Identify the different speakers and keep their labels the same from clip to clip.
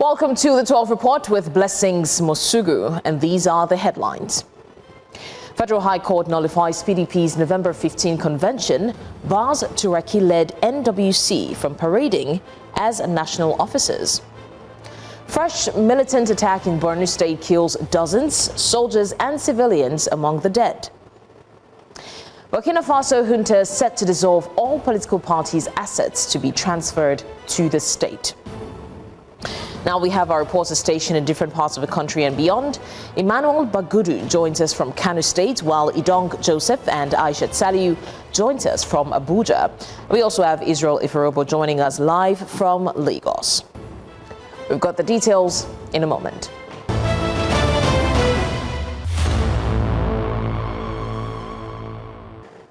Speaker 1: Welcome to the 12 Report with Blessings Mosugu, and these are the headlines. Federal High Court nullifies PDP's November 15 convention, bars Turaki-led NWC from parading as national officers. Fresh militant attack in Borno State kills dozens, soldiers and civilians among the dead. Burkina Faso junta set to dissolve all political parties' assets to be transferred to the state. Now we have our reporters stationed in different parts of the country and beyond. Emmanuel Bagudu joins us from Kano State, while Idong Joseph and Aishat Saliu joins us from Abuja. We also have Israel Iferobo joining us live from Lagos. We've got the details in a moment.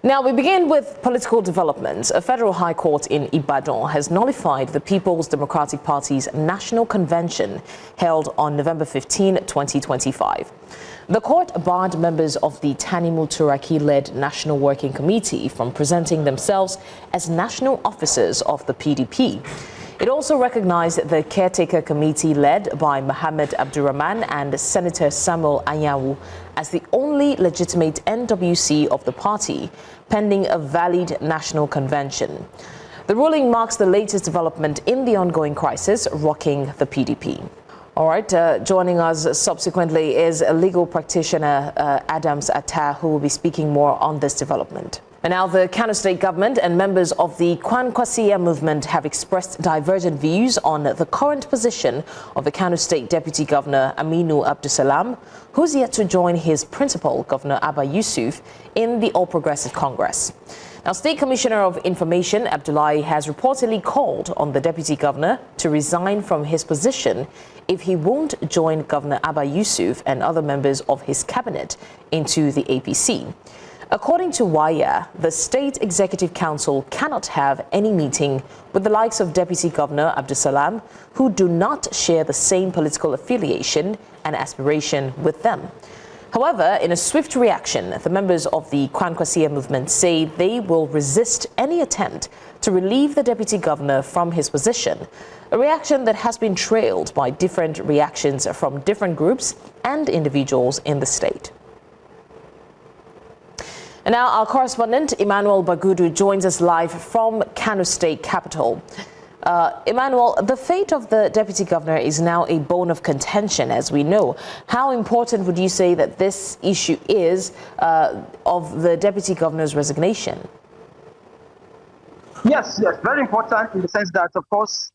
Speaker 1: Now we begin with political developments. A federal high court in Ibadan has nullified the People's Democratic Party's national convention held on November 15, 2025. The court barred members of the Tanimu Turaki-led National Working Committee from presenting themselves as national officers of the PDP. It also recognized the caretaker committee led by Mohammed Abdurrahman and Senator Samuel Anyanwu as the only legitimate NWC of the party, pending a valid national convention. The ruling marks the latest development in the ongoing crisis rocking the PDP. All right, joining us subsequently is a legal practitioner, Adams Atta, who will be speaking more on this development. And now the Kano State government and members of the Kwankwasiya movement have expressed divergent views on the current position of the Kano State Deputy Governor Aminu Abdusalam, who's yet to join his principal, Governor Abba Yusuf, in the All Progressive Congress. Now, State Commissioner of Information Abdullahi has reportedly called on the Deputy Governor to resign from his position if he won't join Governor Abba Yusuf and other members of his cabinet into the APC. According to Waya, the State Executive Council cannot have any meeting with the likes of Deputy Governor Abdusalam, who do not share the same political affiliation and aspiration with them. However, in a swift reaction, the members of the Kwankwasiya movement say they will resist any attempt to relieve the Deputy Governor from his position, a reaction that has been trailed by different reactions from different groups and individuals in the state. And now our correspondent, Emmanuel Bagudu, joins us live from Kano State capital. Emmanuel, the fate of the Deputy Governor is now a bone of contention, as we know. How important would you say that this issue is of the Deputy Governor's resignation?
Speaker 2: Yes, very important in the sense that, of course,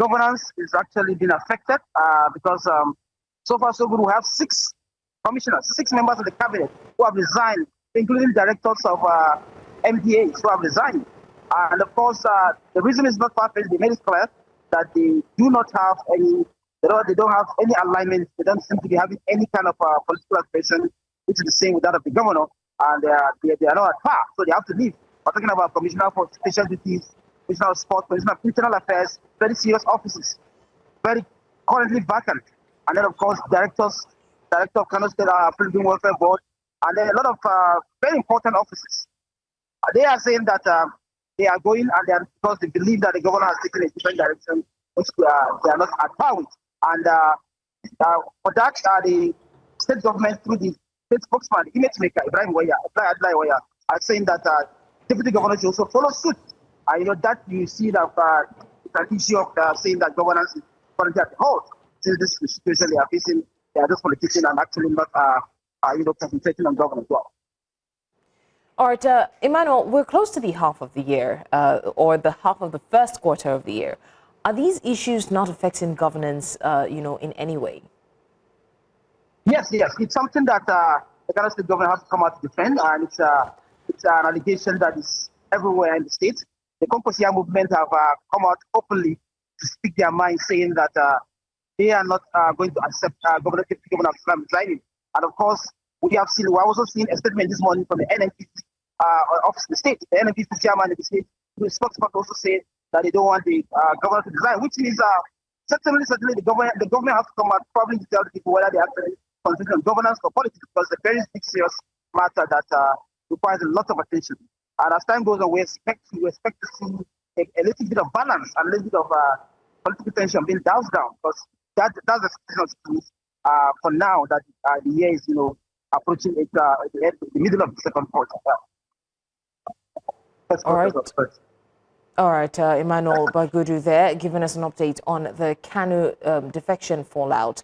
Speaker 2: governance is actually being affected because so far so good. We have 6 commissioners, 6 members of the cabinet who have resigned, including directors of MDAs who have resigned. And of course, the reason is not far-fetched. They made it clear that they do not have any, they don't have any alignment. They don't seem to be having any kind of political aspiration, which is the same with that of the governor. And they are not at par, so they have to leave. We're talking about Commissioner for Special Duties, Commissioner of Sport, Commissioner of Internal Affairs, very serious offices, very currently vacant. And then, of course, Director of Kano State Pilgrim Welfare Board, and then a lot of very important offices. They are saying that they are going and because they believe that the governor has taken a different direction, which they are not at par with. And for that, the state government, through the state spokesman, the image maker, Ibrahim Waya, are saying that deputy governor should also follow suit. That you see that it's an issue of saying that governance is currently at the halt. Since this situation they are facing, they are just politicians and actually not concentrating on governance as well.
Speaker 1: All right, Emmanuel, we're close to the half of the year, or the half of the first quarter of the year. Are these issues not affecting governance, in any way?
Speaker 2: Yes. It's something that the Kano State government has to come out to defend, and it's an allegation that is everywhere in the state. The Kwankwasiya movement have come out openly to speak their mind, saying that they are not going to accept Governor Abdusalam resigning. And of course, we have also seen a statement this morning from the NNPC office in the state. The NNPC chairman in the state, the spokesman also said that they don't want the governor to resign, which means certainly the government has to come out probably to tell the people whether they actually concentrate on governance or politics, because it's a very big, serious matter that requires a lot of attention. And as time goes on, we expect to see a little bit of balance and a little bit of political tension being doused down, because that's the situation of things for now that the year is, approaching the middle of the second quarter.
Speaker 1: All right. All right, Emmanuel Bagudu there, giving us an update on the Kanu defection fallout.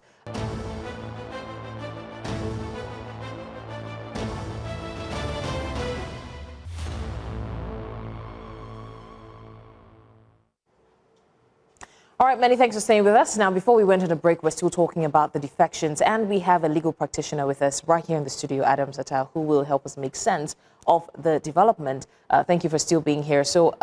Speaker 1: All right, many thanks for staying with us. Now, before we went on a break, we're still talking about the defections, and we have a legal practitioner with us right here in the studio, Adam Zata, who will help us make sense of the development. Thank you for still being here. So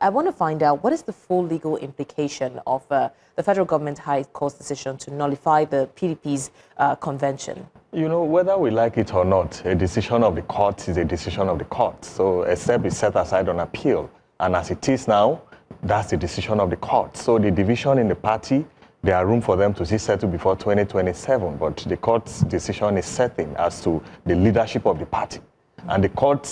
Speaker 1: I want to find out, what is the full legal implication of the federal government High Court's decision to nullify the PDP's convention?
Speaker 3: Whether we like it or not, a decision of the court is a decision of the court. So except it's set aside on appeal. And as it is now, that's the decision of the court. So the division in the party, there are room for them to see settle before 2027, but the court's decision is certain as to the leadership of the party. And the court,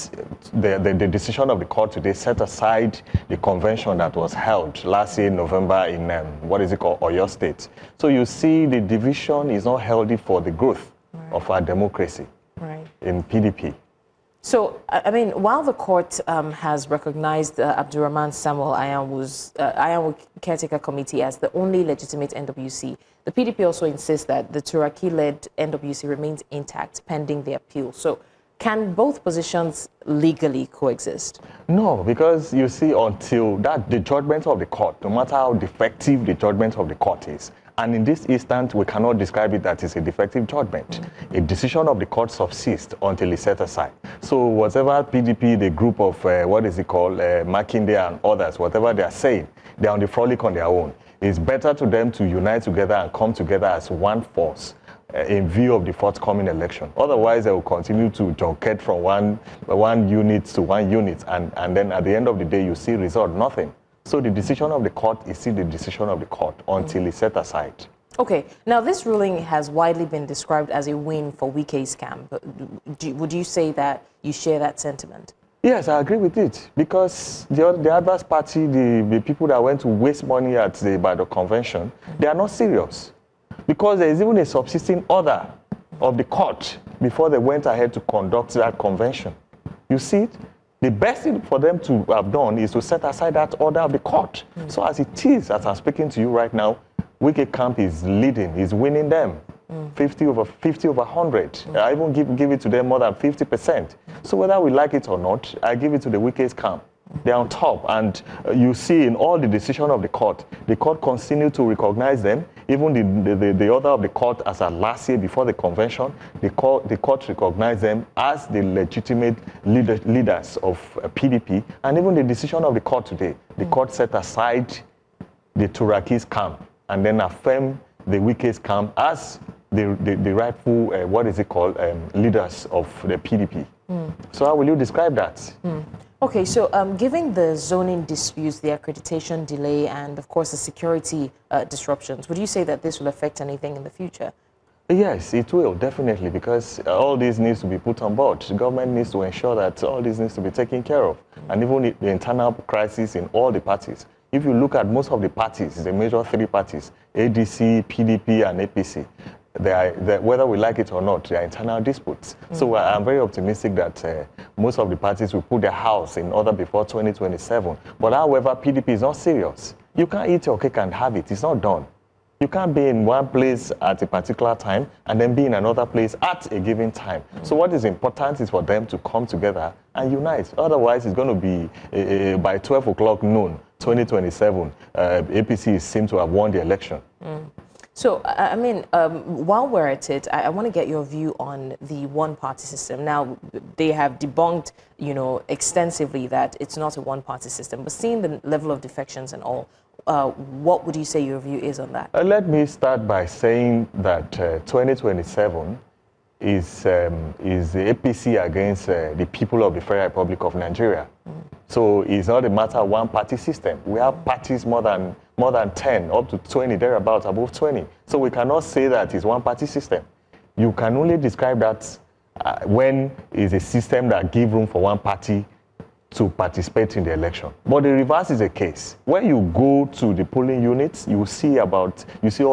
Speaker 3: the decision of the court today set aside the convention that was held last year in November in, Oyo State. So you see the division is not healthy for the growth of our democracy in PDP.
Speaker 1: So, while the court has recognized Abdurrahman Samuel Ayanwu Caretaker Committee as the only legitimate NWC, the PDP also insists that the Turaki-led NWC remains intact pending the appeal. So, can both positions legally coexist? No, because you see, until the judgment of the court, no matter how defective the judgment of the court is, and in this instance, we cannot describe it that it's a defective judgment. A decision of the court subsists until it's set aside. So whatever PDP, the group of, Makinde and others, whatever they are saying, they are on the frolic on their own. It's better to them to unite together and come together as one force in view of the forthcoming election. Otherwise, they will continue to junket from one unit to one unit, and then at the end of the day, you see result, nothing. So the decision of the court is still the decision of the court until it's set aside. Okay. Now, this ruling has widely been described as a win for Wike's camp. Would you say that you share that sentiment? Yes, I agree with it, because the adverse party, the people that went to waste money at the Ibadan convention, they are not serious, because there is even a subsisting order of the court before they went ahead to conduct that convention. You see it? The best thing for them to have done is to set aside that order of the court. So as it is, as I'm speaking to you right now, Wike camp is leading, is winning them. 50 over 100. I even give it to them more than 50%. So whether we like it or not, I give it to the Wike's camp. They're on top, and you see in all the decision of the court continued to recognize them. Even the order of the court as at last year before the convention, the court recognized them as the legitimate leaders of PDP. And even the decision of the court today, the court set aside the Turaki's camp and then affirmed the Wike's camp as the rightful, leaders of the PDP. So how will you describe that? Okay, so given the zoning disputes, the accreditation delay, and of course the security disruptions, would you say that this will affect anything in the future? Yes, it will, definitely, because all this needs to be put on board. The government needs to ensure that all this needs to be taken care of, and even the internal crisis in all the parties. If you look at most of the parties, the major three parties, ADC, PDP, and APC, whether we like it or not, they are internal disputes. So I'm very optimistic that most of the parties will put their house in order before 2027. But however, PDP is not serious. You can't eat your cake and have it. It's not done. You can't be in one place at a particular time and then be in another place at a given time. So what is important is for them to come together and unite. Otherwise, it's going to be by 12 o'clock noon, 2027, APC seems to have won the election. So, while we're at it, I want to get your view on the one-party system. Now, they have debunked, extensively that it's not a one-party system. But seeing the level of defections and all, what would you say your view is on that? Let me start by saying that 2027 is the APC against the people of the Federal Republic of Nigeria. So it's not a matter of one-party system. We have parties more than 10, up to 20, thereabouts, above 20. So we cannot say that it's one-party system. You can only describe that when it's a system that gives room for one party
Speaker 3: to participate in the election. But the reverse is the case. When you go to the polling units, you see all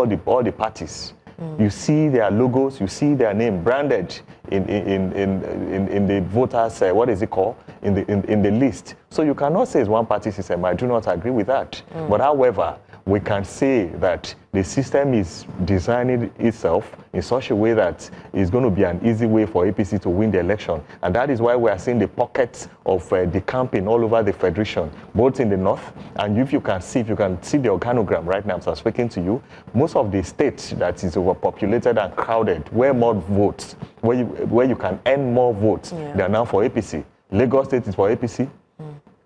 Speaker 3: the parties. You see their logos, you see their name branded in the voters, what is it called? In the list. So you cannot say it's one party system. I do not agree with that. But however, we can say that the system is designing itself in such a way that it's going to be an easy way for APC to win the election. And that is why we are seeing the pockets of decamping all over the Federation, both in the north. And if you can see the organogram right now, as I'm speaking to you, most of the states that is overpopulated and crowded, where more votes, where you can earn more votes, they are now for APC. Lagos State is for APC.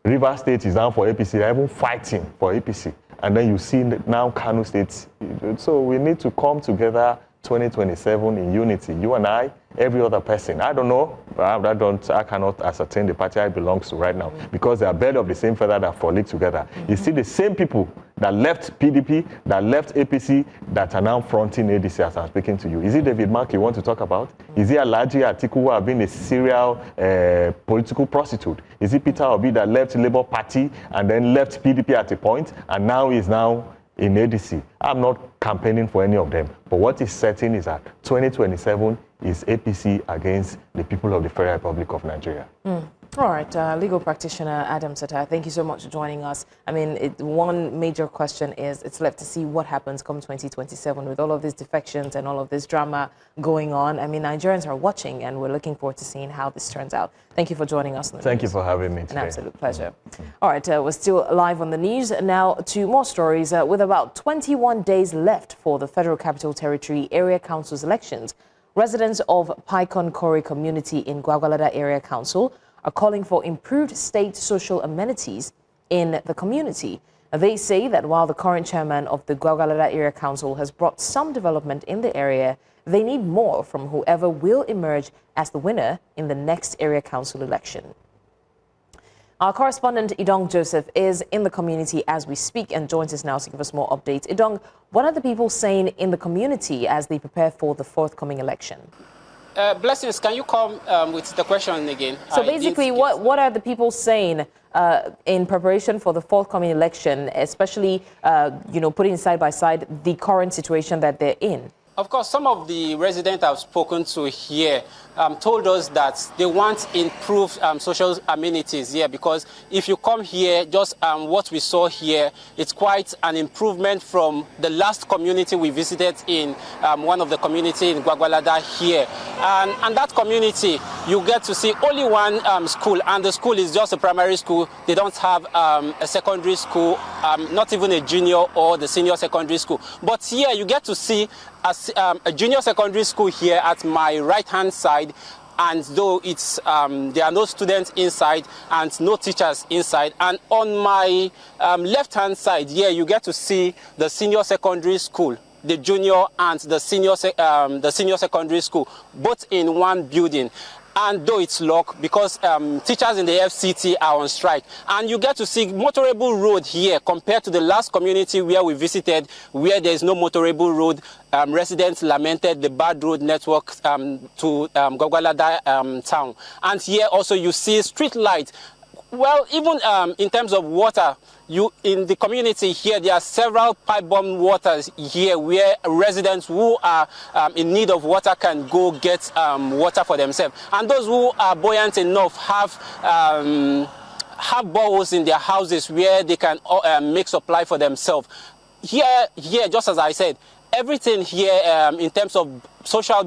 Speaker 3: River State is now for APC. They're even fighting for APC. And then you see now Kano State. So we need to come together 2027 in unity. You and I, every other person. I don't know. I cannot ascertain the party I belong to right now because they are birds of the same feather that frolic together. You see the same people that left PDP, that left APC, that are now fronting ADC as I'm speaking to you. Is it David Mark you want to talk about? Is it Alhaji Atiku who have been a serial political prostitute? Is it Peter Obi that left Labour Party and then left PDP at a point and now is now in ADC? I'm not campaigning for any of them. But what is certain is that 2027 is APC against the people of the Federal Republic of Nigeria.
Speaker 1: All right, legal practitioner Adam Sata, thank you so much for joining us. I mean, one major question is it's left to see what happens come 2027 with all of these defections and all of this drama going on. I mean, Nigerians are watching and we're looking forward to seeing how this turns out. Thank you for joining us.
Speaker 3: Thank you for having me today.
Speaker 1: An absolute pleasure. All right, we're still live on the news. Now to more stories. With about 21 days left for the Federal Capital Territory Area Council's elections, residents of Paikon Kori community in Gwagwalada Area Council are calling for improved state social amenities in the community. They say that while the current chairman of the Gwagwalada Area Council has brought some development in the area, they need more from whoever will emerge as the winner in the next area council election. Our correspondent Idong Joseph is in the community as we speak and joins us now to give us more updates. Idong, what are the people saying in the community as they prepare for the forthcoming election?
Speaker 4: Blessings, can you come with the question again?
Speaker 1: So basically, what are the people saying in preparation for the forthcoming election, especially, putting side by side the current situation that they're in?
Speaker 4: Of course, some of the residents I've spoken to here told us that they want improved social amenities here, because if you come here, just what we saw here, it's quite an improvement from the last community we visited in one of the community in Gwagwalada here. And that community, you get to see only one school, and the school is just a primary school. They don't have a secondary school, not even a junior or the senior secondary school. But here you get to see a junior secondary school here at my right-hand side, and though it's there are no students inside and no teachers inside, and on my left-hand side here you get to see the senior secondary school, the junior and the senior secondary school, both in one building. And though it's locked because teachers in the FCT are on strike. And you get to see motorable road here compared to the last community where we visited, where there is no motorable road. Residents lamented the bad road network to Gwagwalada town. And here also you see street light. Well, even in terms of water, in the community here, there are several pipe-bomb waters here where residents who are in need of water can go get water for themselves. And those who are buoyant enough have boreholes in their houses where they can make supply for themselves. Here, just as I said, everything here in terms of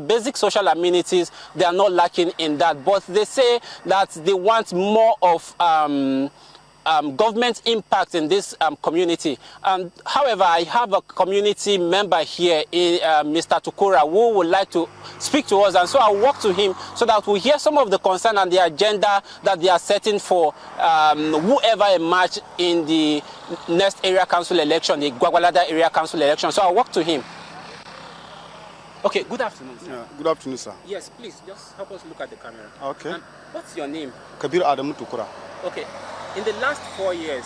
Speaker 4: basic social amenities, they are not lacking in that. But they say that they want more of government impact in this community. However, I have a community member here, Mr. Tukura, who would like to speak to us, and so I'll walk to him so that we'll hear some of the concern and the agenda that they are setting for whoever emerge in the next area council election, the Gwagwalada area council election. So I'll walk to him. Okay, good afternoon, sir.
Speaker 5: Yeah, good afternoon, sir.
Speaker 4: Yes, please, just help us look at the camera.
Speaker 5: Okay.
Speaker 4: And what's your name?
Speaker 5: Kabir Adamu Tukura.
Speaker 4: Okay. In the last 4 years,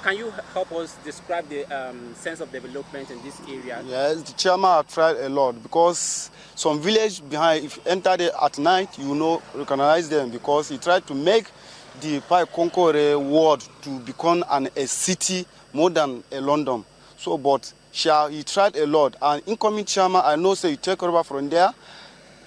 Speaker 4: can you help us describe the sense of development in this area?
Speaker 5: Yes, the chairman has tried a lot, because some village behind, if you enter there at night, you recognize them, because he tried to make the Pai Concord ward to become a city more than a London. So, but he tried a lot. And incoming chairman, I know, say you take over from there.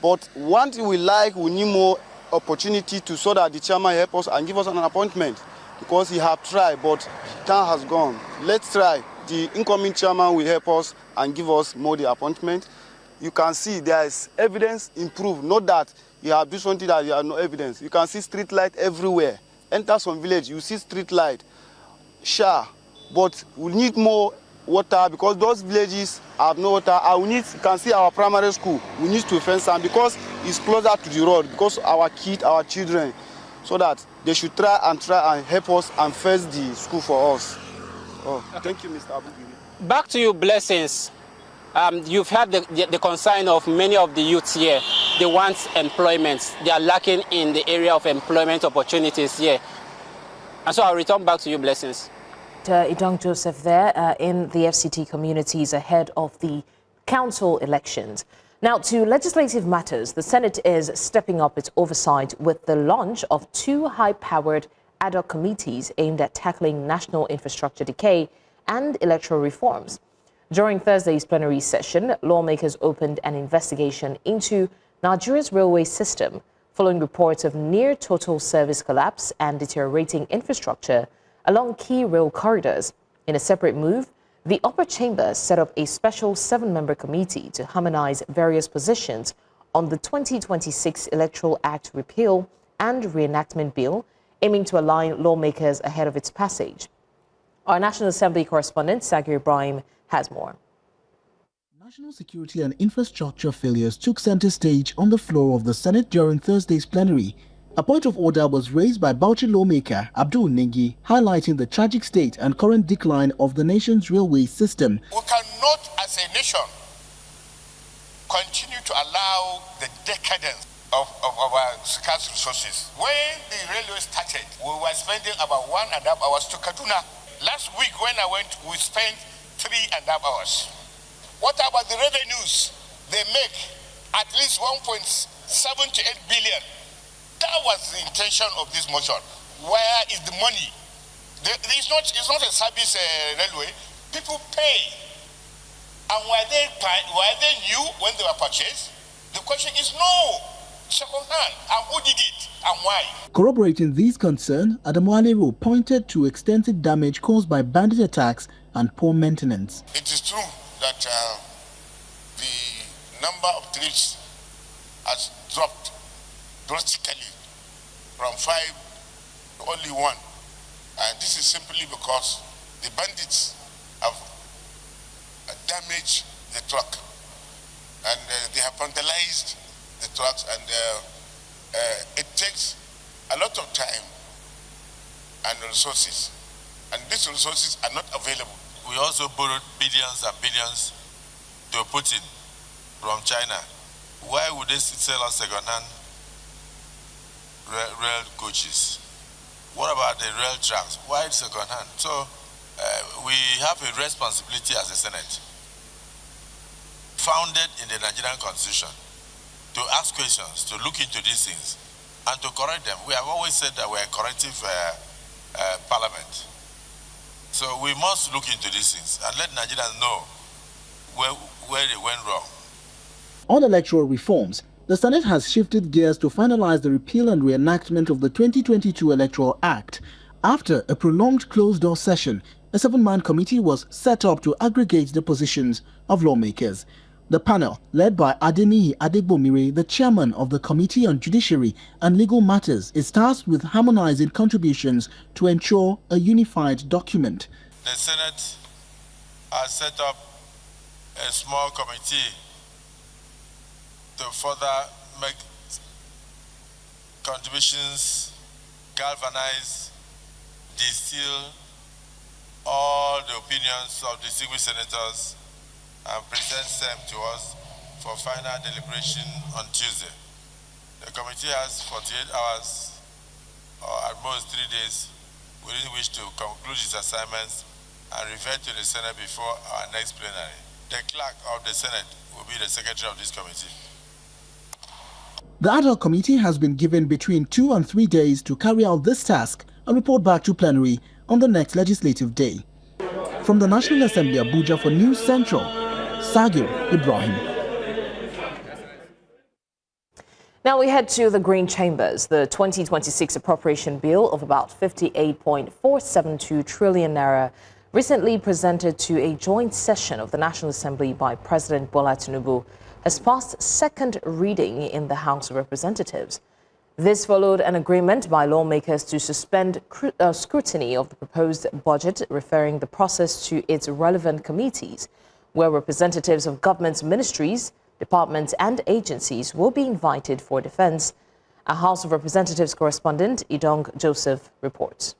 Speaker 5: But one thing we need more opportunity so that the chairman help us and give us an appointment. Because he have tried, but time has gone. Let's try. The incoming chairman will help us and give us more the appointment. You can see there is evidence improved. Not that you have do something that you have no evidence. You can see street light everywhere. Enter some village, you see street light. Sure, but we need more water because those villages have no water. You can see our primary school. We need to fence them because it's closer to the road. Because our kids, our children, so that they should try and help us and fence the school for us. Oh, thank you, Mr. Abu.
Speaker 4: Back to you, Blessings. You've heard the concern of many of the youths here. They want employment. They are lacking in the area of employment opportunities here. And so I'll return back to you, Blessings.
Speaker 1: Idong Joseph there in the FCT communities ahead of the council elections. Now, to legislative matters, the Senate is stepping up its oversight with the launch of 2 high-powered ad hoc committees aimed at tackling national infrastructure decay and electoral reforms. During Thursday's plenary session, lawmakers opened an investigation into Nigeria's railway system following reports of near-total service collapse and deteriorating infrastructure along key rail corridors. In a separate move, the upper chamber set up a special 7-member committee to harmonize various positions on the 2026 Electoral Act repeal and reenactment bill, aiming to align lawmakers ahead of its passage. Our National Assembly correspondent, Sagir Ibrahim, has more.
Speaker 6: National security and infrastructure failures took center stage on the floor of the Senate during Thursday's plenary. A point of order was raised by Bauchi lawmaker Abdul Nengi, highlighting the tragic state and current decline of the nation's railway system.
Speaker 7: We cannot, as a nation, continue to allow the decadence of our scarce resources. When the railway started, we were spending about 1.5 hours to Kaduna. Last week when I went, we spent 3.5 hours. What about the revenues? They make at least 1.7 to 8 billion. That was the intention of this motion. Where is the money? It's not a service railway. People pay. And were they new when they were purchased? The question is no. Second hand. And who did it? And why?
Speaker 6: Corroborating these concerns, Adamu Alero pointed to extensive damage caused by bandit attacks and poor maintenance.
Speaker 7: It is true that the number of trips has dropped drastically from 5 to only 1. And this is simply because the bandits have damaged the truck. And they have vandalized the trucks, and it takes a lot of time and resources. And these resources are not available. We also borrowed billions and billions to Putin from China. Why would they sell us second-hand rail coaches? What about the rail tracks? Why second-hand? So we have a responsibility as a Senate, founded in the Nigerian Constitution, to ask questions, to look into these things, and to correct them. We have always said that we're a corrective parliament. So we must look into these things and let Nigerians know where they went wrong.
Speaker 6: On electoral reforms, the Senate has shifted gears to finalize the repeal and reenactment of the 2022 Electoral Act. After a prolonged closed-door session, a 7-man committee was set up to aggregate the positions of lawmakers. The panel, led by Adeniyi Adegbomire, the chairman of the Committee on Judiciary and Legal Matters, is tasked with harmonizing contributions to ensure a unified document.
Speaker 7: The Senate has set up a small committee to further make contributions, galvanize, distill all the opinions of distinguished senators and present them to us for final deliberation on Tuesday. The committee has 48 hours, or at most 3 days, within which to conclude its assignments and refer to the Senate before our next plenary. The clerk of the Senate will be the secretary of this committee.
Speaker 6: The ad hoc committee has been given between 2 and 3 days to carry out this task and report back to plenary on the next legislative day. From the National Assembly Abuja for News Central, Sagir Ibrahim.
Speaker 1: Now we head to the Green Chambers. The 2026 appropriation bill of about 58.472 trillion naira recently presented to a joint session of the National Assembly by President Bola Tinubu has passed second reading in the House of Representatives. This followed an agreement by lawmakers to suspend scrutiny of the proposed budget, referring the process to its relevant committees, where representatives of government ministries, departments and agencies will be invited for defense. A House of Representatives correspondent, Idong Joseph, reports.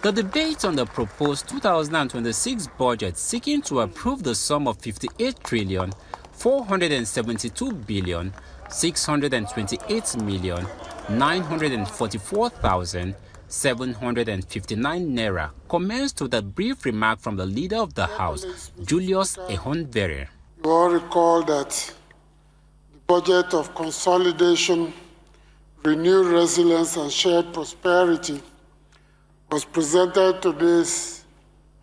Speaker 8: The debate on the proposed 2026 budget seeking to approve the sum of 58,472,628,944,759 naira commenced with a brief remark from the leader of the House, Julius Ehonvere.
Speaker 9: You all recall that the budget of consolidation, renewed resilience and shared prosperity was presented to this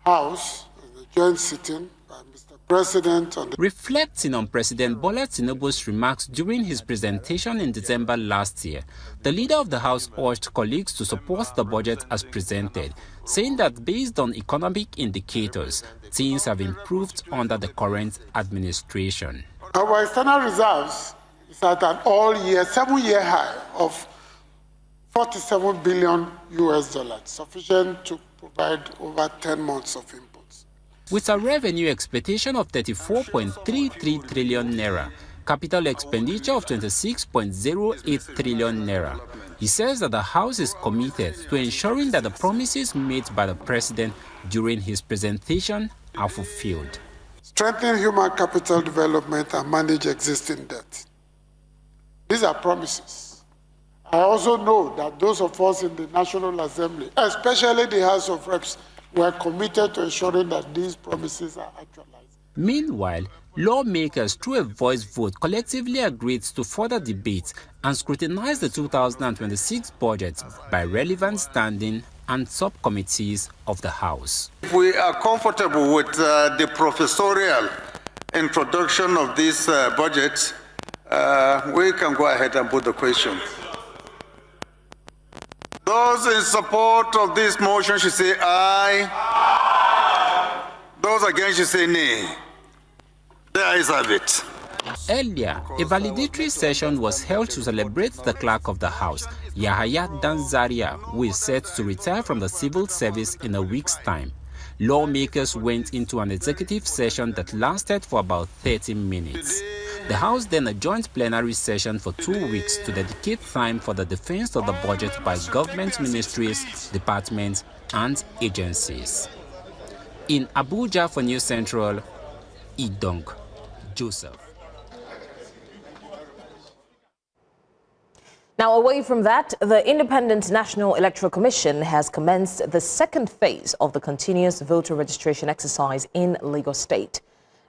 Speaker 9: House in the joint sitting by Mr. President.
Speaker 8: Reflecting on President Bola Tinubu's remarks during his presentation in December last year, the leader of the House urged colleagues to support the budget as presented, saying that based on economic indicators, things have improved under the current administration.
Speaker 9: Our external reserves is at an all-year, 7-year high of $47 billion, sufficient to provide over 10 months of imports.
Speaker 8: With a revenue expectation of 34.33 trillion naira, capital expenditure of 26.08 trillion naira, he says that the House is committed to ensuring that the promises made by the President during his presentation are fulfilled.
Speaker 9: Strengthen human capital development and manage existing debt. These are promises. I also know that those of us in the National Assembly, especially the House of Reps, were committed to ensuring that these promises are actualized.
Speaker 8: Meanwhile, lawmakers, through a voice vote, collectively agreed to further debate and scrutinize the 2026 budget by relevant standing and subcommittees of the House.
Speaker 10: If we are comfortable with the professorial introduction of this budget, we can go ahead and put the question. Those in support of this motion should say aye. Those against should say nay. The ayes have it.
Speaker 8: Earlier, a validatory session was held to celebrate the clerk of the House, Yahaya Danzaria, who is set to retire from the civil service in a week's time. Lawmakers went into an executive session that lasted for about 30 minutes. The House then adjourned plenary session for 2 weeks to dedicate time for the defense of the budget by government ministries, departments, and agencies. In Abuja for News Central, Idong Joseph.
Speaker 1: Now, away from that, the Independent National Electoral Commission has commenced the second phase of the continuous voter registration exercise in Lagos State.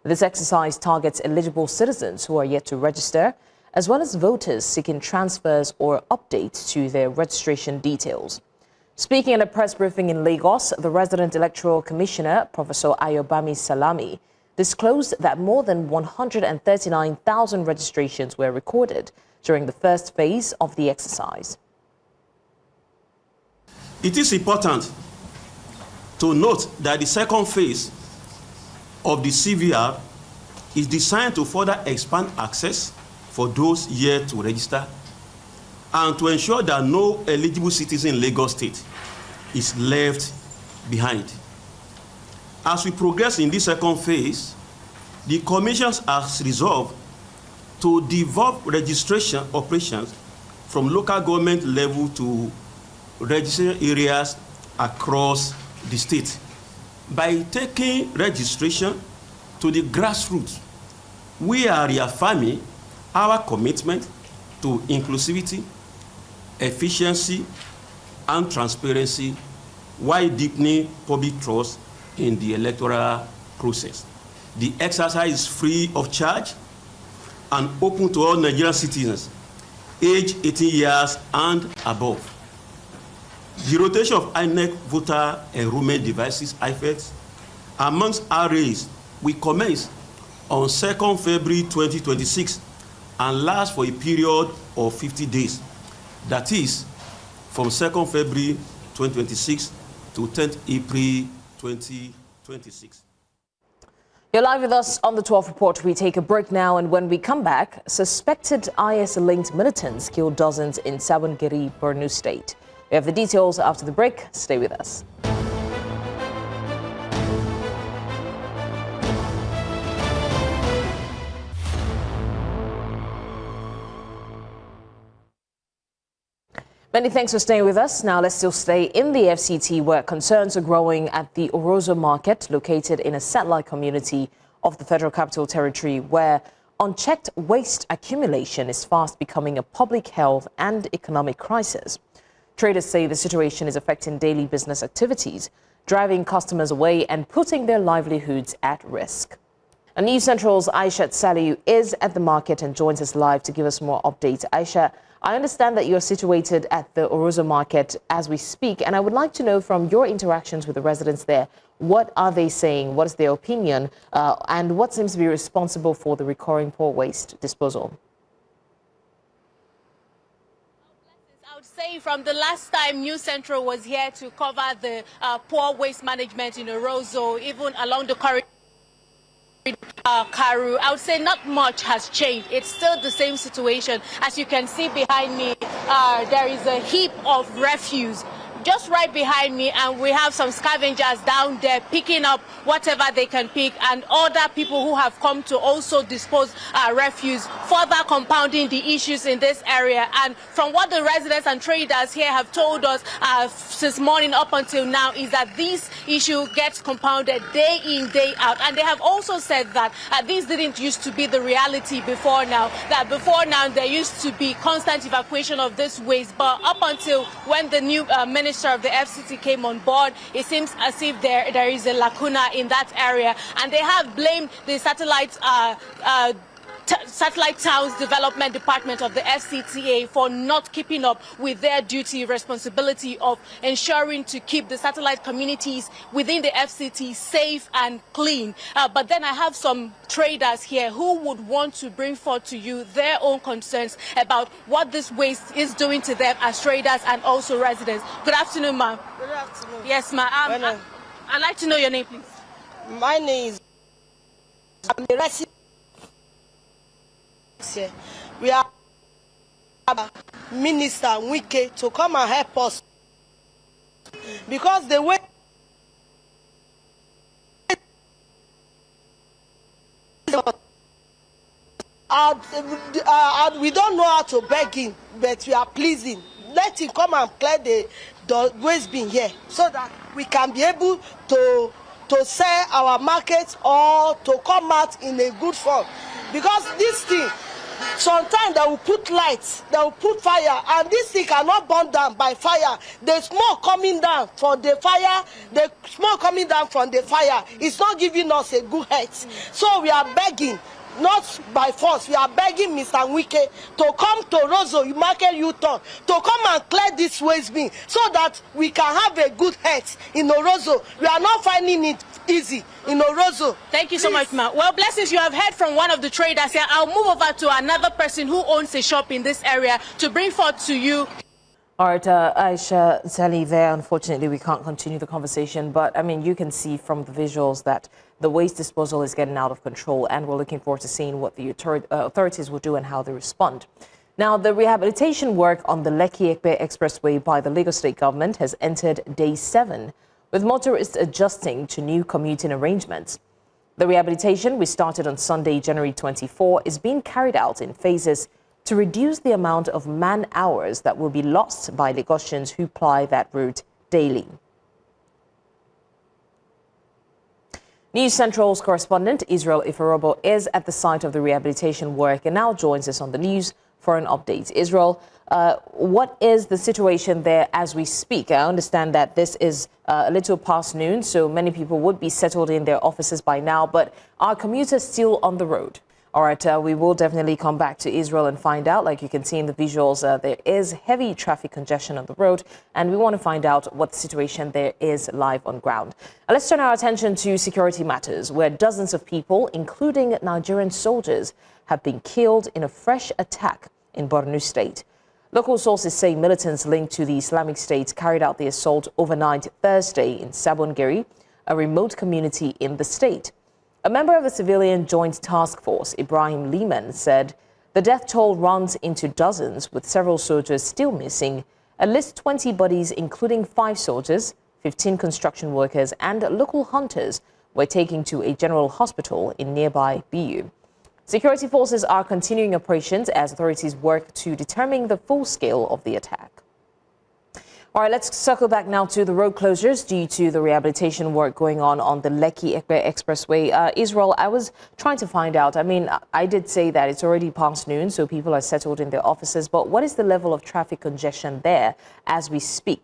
Speaker 1: This exercise targets eligible citizens who are yet to register, as well as voters seeking transfers or updates to their registration details. Speaking at a press briefing in Lagos, the resident electoral commissioner, Professor Ayobami Salami, disclosed that more than 139,000 registrations were recorded during the first phase of the exercise.
Speaker 11: It is important to note that the second phase of the CVR is designed to further expand access for those yet to register and to ensure that no eligible citizen in Lagos State is left behind. As we progress in this second phase, the Commission has resolved to devolve registration operations from local government level to registration areas across the state by taking registration to the grassroots. We are reaffirming our commitment to inclusivity, efficiency, and transparency while deepening public trust in the electoral process. The exercise is free of charge and open to all Nigerian citizens aged 18 years and above. The rotation of INEC voter enrollment devices, IFEDs, amongst arrays will commence on 2nd February 2026 and last for a period of 50 days. That is, from 2nd February 2026 to 10th April 2026.
Speaker 1: You're live with us on the 12 Report. We take a break now, and when we come back, suspected IS-linked militants killed dozens in Sabon Gari, Borno State. We have the details after the break. Stay with us. Many thanks for staying with us. Now let's still stay in the FCT, where concerns are growing at the Orozo market, located in a satellite community of the Federal Capital Territory, where unchecked waste accumulation is fast becoming a public health and economic crisis. Traders say the situation is affecting daily business activities, driving customers away and putting their livelihoods at risk. And News Central's Aisha Saliu is at the market and joins us live to give us more updates. Aisha, I understand that you're situated at the Orozo market as we speak, and I would like to know from your interactions with the residents there, what are they saying, what is their opinion, and what seems to be responsible for the recurring poor waste disposal?
Speaker 12: I would say from the last time News Central was here to cover the poor waste management in Orozo, even along the corridor, Karu, I would say not much has changed. It's still the same situation. As you can see behind me, there is a heap of refuse just right behind me, and we have some scavengers down there picking up whatever they can pick, and other people who have come to also dispose refuse, further compounding the issues in this area. And from what the residents and traders here have told us since morning up until now is that this issue gets compounded day in, day out. And they have also said that this didn't used to be the reality before now, that before now there used to be constant evacuation of this waste, but up until when the new Minister of the FCT came on board, it seems as if there is a lacuna in that area, and they have blamed the satellite Towns Development Department of the FCTA for not keeping up with their duty responsibility of ensuring to keep the satellite communities within the FCT safe and clean. But then I have some traders here who would want to bring forth to you their own concerns about what this waste is doing to them as traders and also residents. Good afternoon, ma'am.
Speaker 13: Good afternoon.
Speaker 12: Yes, ma'am. I'd like to know your name, please.
Speaker 13: My name is... I'm a resident. We are Minister Wike to come and help us, because the way we don't know how to beg him, but we are pleasing. Let him come and clear the waste bin here, so that we can be able to sell our market or to come out in a good form. Because this thing, sometimes they will put lights, they will put fire, and this thing cannot burn down by fire. The smoke coming down from the fire, is not giving us a good health. So we are begging, not by force, we are begging Mr. Wike to come to Orozo Market U-turn, to come and clear this waste bin, so that we can have a good health in Orozo. We are not finding it easy in Orozo.
Speaker 12: Thank you so much, ma'am. Well, blessings, you have heard from one of the traders here. I'll move over to another person who owns a shop in this area to bring forth to you.
Speaker 1: All right, Aisha Sali there. Unfortunately, we can't continue the conversation, but I mean, you can see from the visuals that the waste disposal is getting out of control, and we're looking forward to seeing what the authorities will do and how they respond. Now, the rehabilitation work on the Lekki-Ekpe Expressway by the Lagos State government has entered day 7, with motorists adjusting to new commuting arrangements. The rehabilitation, which started on Sunday, January 24, is being carried out in phases to reduce the amount of man-hours that will be lost by Lagosians who ply that route daily. News Central's correspondent Israel Ifarobo is at the site of the rehabilitation work and now joins us on the news for an update. Israel, what is the situation there as we speak? I understand that this is a little past noon, so many people would be settled in their offices by now, but are commuters still on the road? All right, we will definitely come back to Israel and find out. Like you can see in the visuals, there is heavy traffic congestion on the road, and we want to find out what the situation there is live on ground. Let's turn our attention to security matters, where dozens of people, including Nigerian soldiers, have been killed in a fresh attack in Borno State. Local sources say militants linked to the Islamic State carried out the assault overnight Thursday in Sabon Gari, a remote community in the state. A member of the Civilian Joint Task Force, Ibrahim Lehman, said the death toll runs into dozens, with several soldiers still missing. At least 20 bodies, including 5 soldiers, 15 construction workers and local hunters, were taken to a general hospital in nearby BU. Security forces are continuing operations as authorities work to determine the full scale of the attack. All right, let's circle back now to the road closures due to the rehabilitation work going on the Lekki-Ekpe Expressway. Israel, I was trying to find out, I did say that it's already past noon, so people are settled in their offices, but what is the level of traffic congestion there as we speak?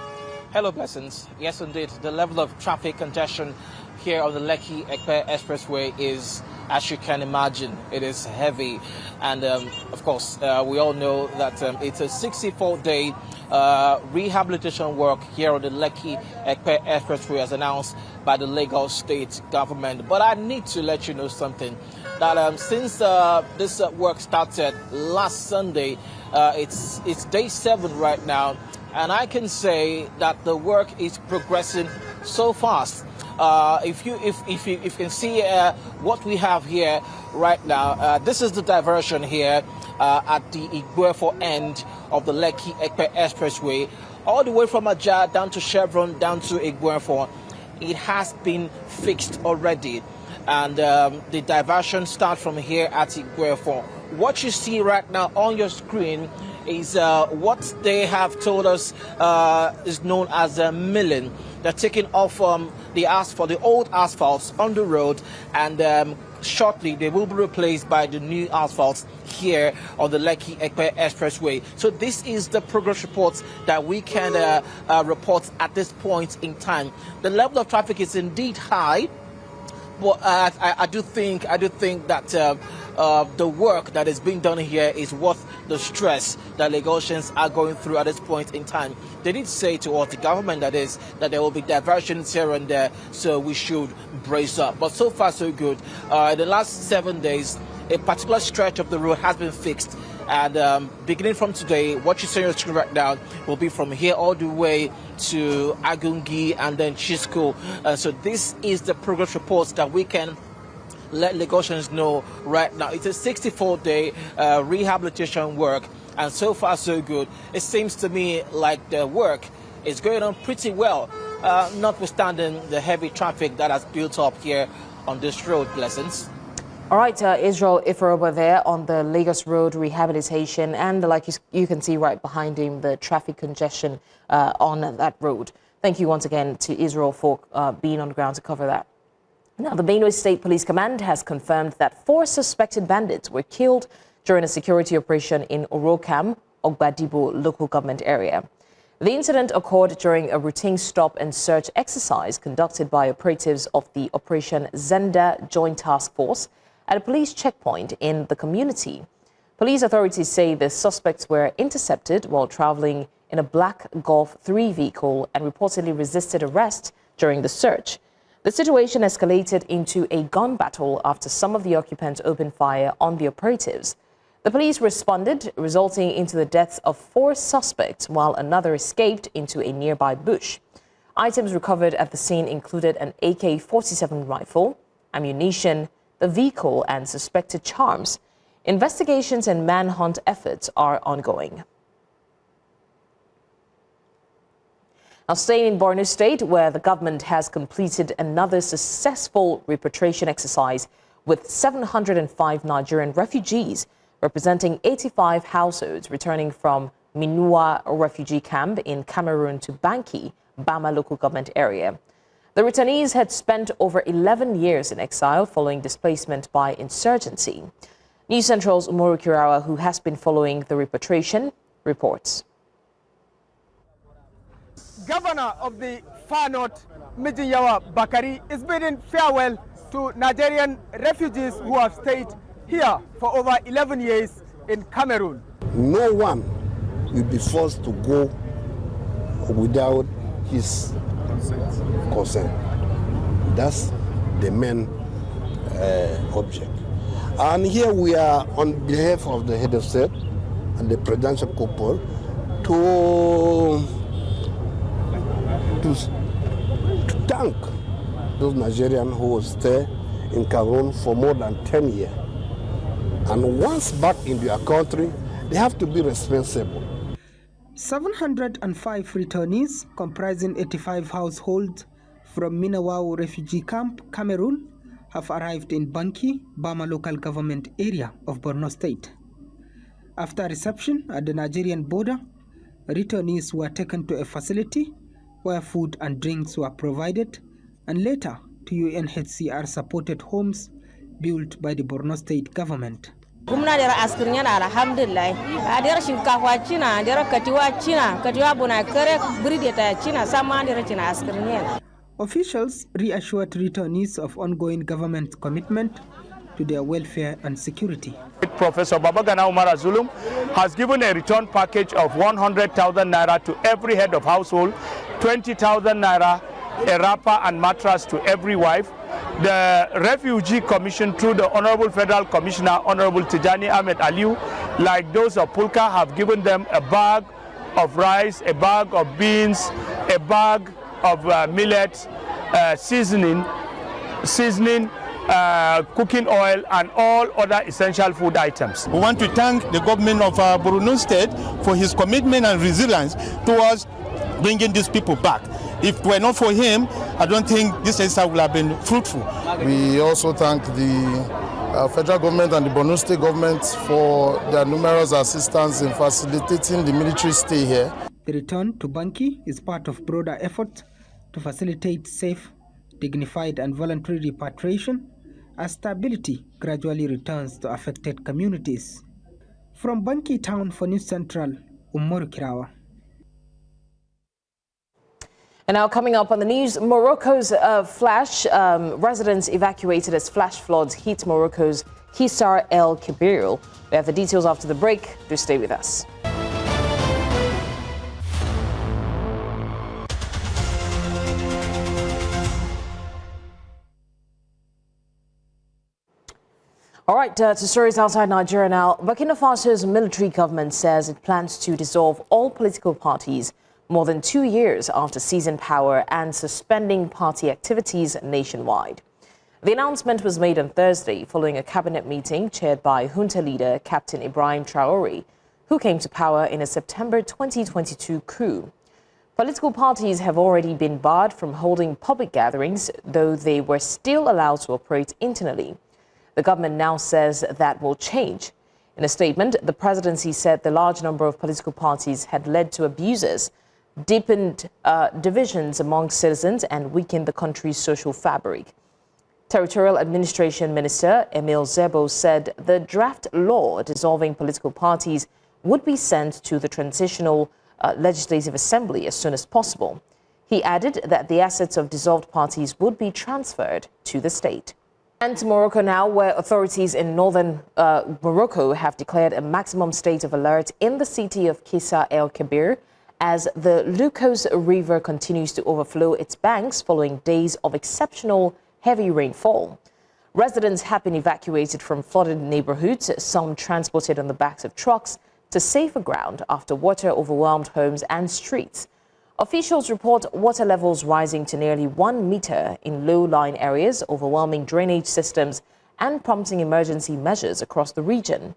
Speaker 14: Hello, Blessings. Yes, indeed. The level of traffic congestion here on the Lekki-Ekpe Expressway is, as you can imagine, it is heavy. And of course, we all know that it's a 64-day rehabilitation work here on the Lekki-Ekpe Expressway as announced by the Lagos State government. But I need to let you know something, that since this work started last Sunday, it's day 7 right now, and I can say that the work is progressing so fast. If you can see what we have here right now, this is the diversion here at the Igwefo end of the Lekki-Ekpe Expressway, all the way from Ajah down to Chevron, down to Igwefo. It has been fixed already, and the diversion starts from here at Igwefo. What you see right now on your screen is what they have told us is known as milling. They're taking off the asphalt, the old asphalts on the road, and shortly they will be replaced by the new asphalts here on the Lekki-Ekpe Expressway. So this is the progress report that we can report at this point in time. The level of traffic is indeed high, but I do think that the work that is being done here is worth the stress that Lagosians are going through at this point in time. They did say to us, the government that is, that there will be diversions here and there, so we should brace up. But so far so good. In the last 7 days, a particular stretch of the road has been fixed, and beginning from today, what you see on your screen right now will be from here all the way to Agungi and then Chisco. So this is the progress reports that we can let Lagosians know right now. It's a 64-day rehabilitation work, and so far so good. It seems to me like the work is going on pretty well, notwithstanding the heavy traffic that has built up here on this road. Blessings.
Speaker 1: All right, Israel Ifaroba there on the Lagos Road rehabilitation, and like you can see right behind him, the traffic congestion on that road. Thank you once again to Israel for being on the ground to cover that. Now, the Benue State Police Command has confirmed that 4 suspected bandits were killed during a security operation in Orokam, Ogbadibo local government area. The incident occurred during a routine stop and search exercise conducted by operatives of the Operation Zenda Joint Task Force at a police checkpoint in the community. Police authorities say the suspects were intercepted while traveling in a black Golf 3 vehicle and reportedly resisted arrest during the search. The situation escalated into a gun battle after some of the occupants opened fire on the operatives. The police responded, resulting into the deaths of 4 suspects, while another escaped into a nearby bush. Items recovered at the scene included an AK-47 rifle, ammunition, the vehicle, and suspected charms. Investigations and manhunt efforts are ongoing. Now, staying in Borno State, where the government has completed another successful repatriation exercise with 705 Nigerian refugees, representing 85 households returning from Minua refugee camp in Cameroon to Banki, Bama local government area. The returnees had spent over 11 years in exile following displacement by insurgency. News Central's Umoru Kirawa, who has been following the repatriation, reports.
Speaker 15: Governor of the Far North, Mijinyawa Bakari, is bidding farewell to Nigerian refugees who have stayed here for over 11 years in Cameroon.
Speaker 16: No one will be forced to go without his consent. That's the main object. And here we are on behalf of the head of state and the presidential couple to thank those Nigerians who will stay in Cameroon for more than 10 years. And once back in their country, they have to be responsible.
Speaker 17: 705 returnees, comprising 85 households from Minawao refugee camp, Cameroon, have arrived in Banki, Bama local government area of Borno State. After reception at the Nigerian border, returnees were taken to a facility where food and drinks were provided, and later to UNHCR-supported homes built by the Borno State government. Officials reassured returnees of ongoing government commitment to their welfare and security.
Speaker 18: Professor Babagana Umar Zulum has given a return package of 100,000 naira to every head of household, 20,000 naira, a wrapper and mattress to every wife. The Refugee Commission, through the Honorable Federal Commissioner, Honorable Tijani Ahmed Aliu, like those of Pulka, have given them a bag of rice, a bag of beans, a bag of millet, seasoning, cooking oil, and all other essential food items.
Speaker 19: We want to thank the government of Borno State for his commitment and resilience towards bringing these people back. If it were not for him, I don't think this exercise would have been fruitful.
Speaker 20: We also thank the federal government and the Borno State government for their numerous assistance in facilitating the military stay here.
Speaker 17: The return to Banki is part of broader effort to facilitate safe, dignified and voluntary repatriation as stability gradually returns to affected communities. From Banki town for News Central, Umaru Kirawa.
Speaker 1: And now coming up on the news, Morocco's flash residents evacuated as flash floods hit Morocco's Hisar El Kebir. We have the details after the break. Do stay with us. All right, to stories outside Nigeria now. Burkina Faso's military government says it plans to dissolve all political parties more than 2 years after seizing power and suspending party activities nationwide. The announcement was made on Thursday following a cabinet meeting chaired by junta leader Captain Ibrahim Traoré, who came to power in a September 2022 coup. Political parties have already been barred from holding public gatherings, though they were still allowed to operate internally. The government now says that will change. In a statement, the presidency said the large number of political parties had led to abuses, deepened divisions among citizens, and weakened the country's social fabric. Territorial Administration Minister Emile Zebo said the draft law dissolving political parties would be sent to the Transitional Legislative Assembly as soon as possible. He added that the assets of dissolved parties would be transferred to the state. And to Morocco now, where authorities in northern Morocco have declared a maximum state of alert in the city of Kissa El Kebir as the Lucos River continues to overflow its banks following days of exceptional heavy rainfall. Residents have been evacuated from flooded neighborhoods, some transported on the backs of trucks to safer ground after water overwhelmed homes and streets. Officials report water levels rising to nearly 1 meter in low-lying areas, overwhelming drainage systems and prompting emergency measures across the region.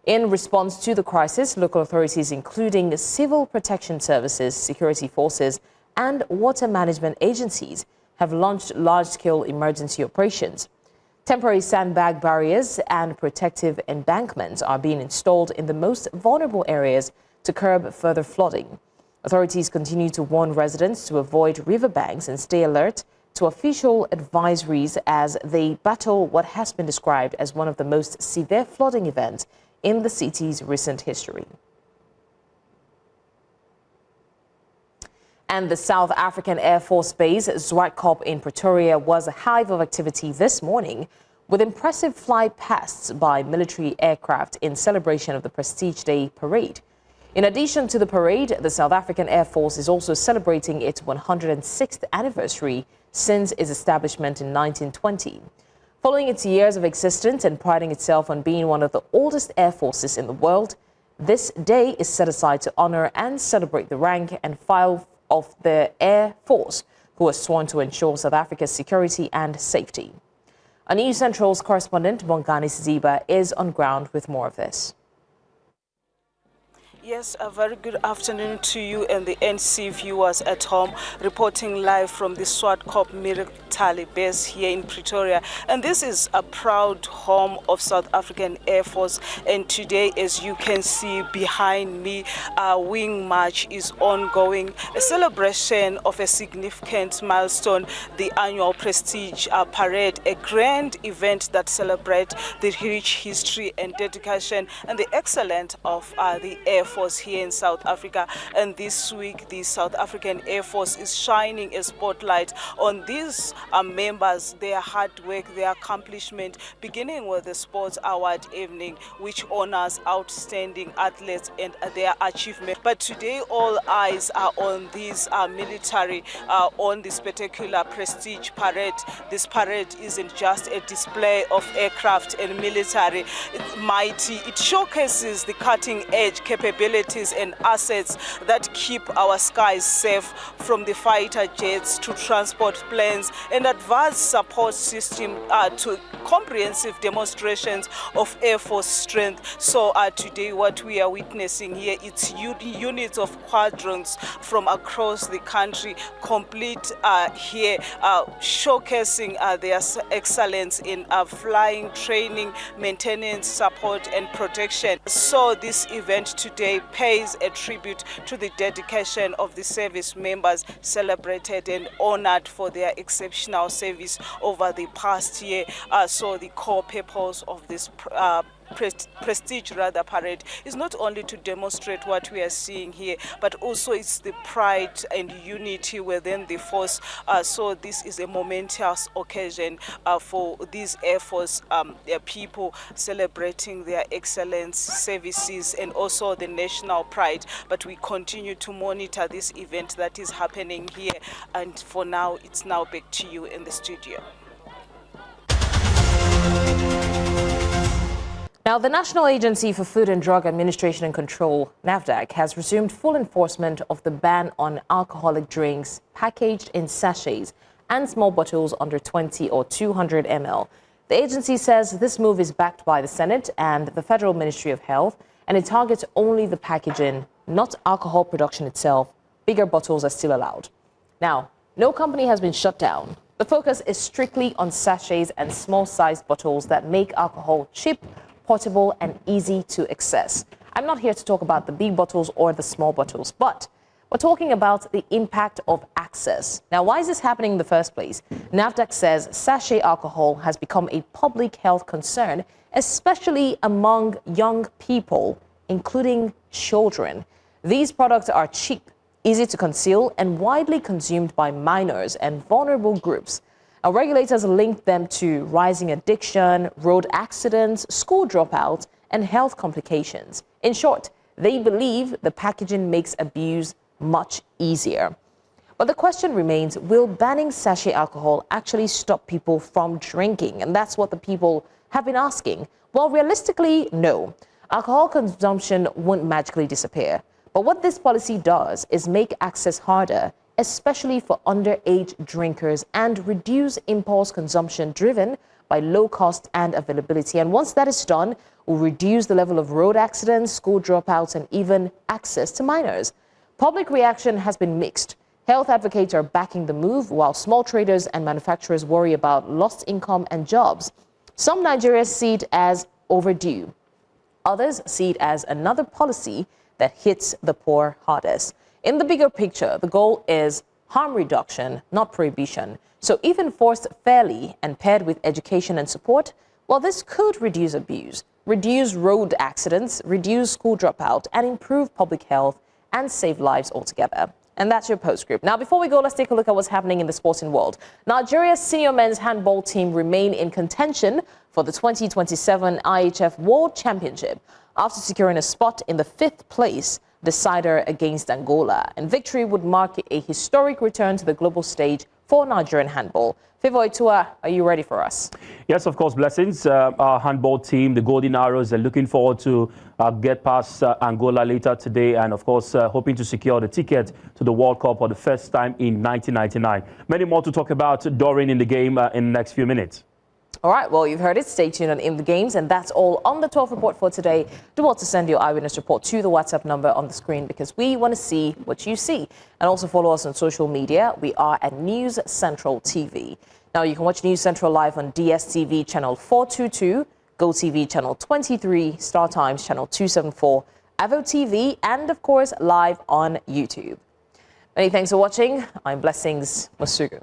Speaker 1: In response to the crisis, local authorities, including civil protection services, security forces, and water management agencies, have launched large-scale emergency operations. Temporary sandbag barriers and protective embankments are being installed in the most vulnerable areas to curb further flooding. Authorities continue to warn residents to avoid riverbanks and stay alert to official advisories as they battle what has been described as one of the most severe flooding events in the city's recent history. And the South African Air Force Base, Zwartkop in Pretoria, was a hive of activity this morning with impressive fly-pasts by military aircraft in celebration of the Prestige Day parade. In addition to the parade, the South African Air Force is also celebrating its 106th anniversary since its establishment in 1920. Following its years of existence and priding itself on being one of the oldest air forces in the world, this day is set aside to honor and celebrate the rank and file of the Air Force, who are sworn to ensure South Africa's security and safety. Our News Central's correspondent, Bongani Siziba, is on ground with more of this.
Speaker 21: Yes, a very good afternoon to you and the NC viewers at home, reporting live from the SWAT military base here in Pretoria. And this is a proud home of South African Air Force. And today, as you can see behind me, a wing march is ongoing, a celebration of a significant milestone, the annual Prestige Parade, a grand event that celebrates the rich history and dedication and the excellence of the Air Force here in South Africa. And this week the South African Air Force is shining a spotlight on these members, their hard work, their accomplishment, beginning with the Sports Award evening, which honors outstanding athletes and their achievement. But today all eyes are on these military, on this particular Prestige Parade. This parade isn't just a display of aircraft and military mighty. It showcases the cutting edge capabilities and assets that keep our skies safe, from the fighter jets to transport planes and advanced support system to comprehensive demonstrations of Air Force strength. So today what we are witnessing here, it's units of quadrants from across the country complete here, showcasing their excellence in flying, training, maintenance, support and protection. So this event today pays a tribute to the dedication of the service members, celebrated and honored for their exceptional service over the past year. So the core purpose of this Prestige parade is not only to demonstrate what we are seeing here, but also it's the pride and unity within the force. So this is a momentous occasion for these Air Force people, celebrating their excellence, services and also the national pride. But we continue to monitor this event that is happening here, and for now it's now back to you in the studio.
Speaker 1: Now, the National Agency for Food and Drug Administration and Control, NAFDAC, has resumed full enforcement of the ban on alcoholic drinks packaged in sachets and small bottles under 20 or 200 ml. The agency says this move is backed by the Senate and the Federal Ministry of Health, and it targets only the packaging, not alcohol production itself. Bigger bottles are still allowed. Now, no company has been shut down. The focus is strictly on sachets and small-sized bottles that make alcohol cheap, portable and easy to access. I'm not here to talk about the big bottles or the small bottles, but we're talking about the impact of access. Now, why is this happening in the first place? NAFDAC says sachet alcohol has become a public health concern, especially among young people, including children. These products are cheap, easy to conceal, and widely consumed by minors and vulnerable groups. Our regulators linked them to rising addiction, road accidents, school dropouts, and health complications. In short, they believe the packaging makes abuse much easier. But the question remains, will banning sachet alcohol actually stop people from drinking? And that's what the people have been asking. Well, realistically, no. Alcohol consumption won't magically disappear. But what this policy does is make access harder, especially for underage drinkers, and reduce impulse consumption driven by low cost and availability. And once that is done, will reduce the level of road accidents, school dropouts, and even access to minors. Public reaction has been mixed. Health advocates are backing the move, while small traders and manufacturers worry about lost income and jobs. Some Nigerians see it as overdue. Others see it as another policy that hits the poor hardest. In the bigger picture, the goal is harm reduction, not prohibition. So if enforced fairly and paired with education and support, well, this could reduce abuse, reduce road accidents, reduce school dropout, and improve public health and save lives altogether. And that's your postscript. Now, before we go, let's take a look at what's happening in the sporting world. Nigeria's senior men's handball team remain in contention for the 2027 IHF World Championship after securing a spot in the 5th place decider against Angola. And victory would mark a historic return to the global stage for Nigerian handball. Favor Itua, are you ready for us?
Speaker 2: Yes, of course, Blessings. Our handball team, the Golden Arrows, are looking forward to get past Angola later today and, of course, hoping to secure the ticket to the World Cup for the first time in 1999. Many more to talk about during in the game in the next few minutes.
Speaker 1: All right, well, you've heard it. Stay tuned on In the Games, and that's all on the 12 report for today. Do want to send your eyewitness report to the WhatsApp number on the screen because we want to see what you see. And also follow us on social media. We are at News Central TV. Now, you can watch News Central live on DSTV channel 422, GoTV channel 23, Star Times channel 274, Avo TV, and, of course, live on YouTube. Many thanks for watching. I'm Blessings Masugu.